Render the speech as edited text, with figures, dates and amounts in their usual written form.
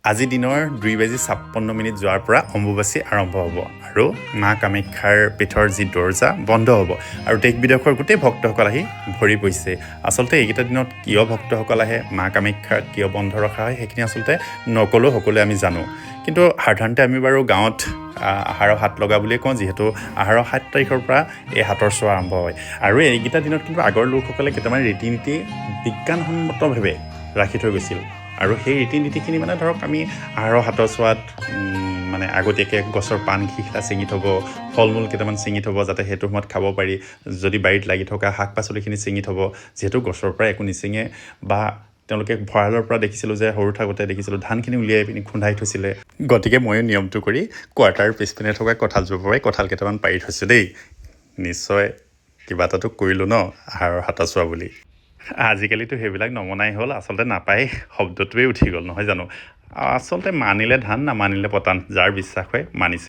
আজি দিনৰ 2:56 যোৱাৰ পৰা অম্বুবাচী আৰম্ভ হ'ব আৰু মা কামাখ্যাৰ পীঠৰ যি দৰ্জা বন্ধ হ'ব আৰু দেশ বিদেশৰ গোটেই ভক্তসকল আহি ভৰি পৰিছে। আচলতে এইকেইটা দিনত কিয় ভক্তসকল আহে, মা কামাখ্যা কিয় বন্ধ ৰখা হয়, সেইখিনি আচলতে নক'লেও সকলোৱে আমি জানো। কিন্তু সাধাৰণতে আমি বাৰু গাঁৱত আহাৰৰ হাত লগা বুলিয়ে কওঁ, যিহেতু আহাৰৰ 7 তাৰিখৰ পৰা এই হাতৰ চোৱা আৰম্ভ হয়। আৰু এইকেইটা দিনত কিন্তু আগৰ লোকসকলে কেইটামান ৰীতি নীতি বিজ্ঞানসন্মতভাৱে ৰাখি থৈ গৈছিল। আৰু সেই ৰীতি নীতিখিনি মানে ধৰক আমি আহাৰৰ হাতৰ চোৱাত মানে আগতীয়াকৈ গছৰ পাণ শিখিলা ছিঙি থ'ব, ফল মূল কেইটামান ছিঙি থ'ব, যাতে সেইটো সময়ত খাব পাৰি। যদি বাৰীত লাগি থকা শাক পাচলিখিনি ছিঙি থ'ব, যিহেতু গছৰ পৰা একো নিছিঙে। বা তেওঁলোকে ভঁৰালৰ পৰা দেখিছিলোঁ যে সৰু থাকোঁতে দেখিছিলোঁ ধানখিনি উলিয়াই পিনি খুন্দাই থৈছিলে। গতিকে ময়ো নিয়মটো কৰি কোৱাৰ্টাৰ পিছপিনে থকা কঁঠালজোপাৰ পৰাই কঁঠাল কেইটামান পাৰি থৈছোঁ দেই। নিশ্চয় কিবা এটাতো কৰিলোঁ ন আহাৰৰ হাতৰ চোৱা বুলি। আজিকালিতো সেইবিলাক নমনাই হ'ল, আচলতে নাপায় শব্দটোৱে উঠি গ'ল নহয় জানো। আচলতে মানিলে ধান, নামানিলে পতান, যাৰ বিশ্বাস হয় মানিছে।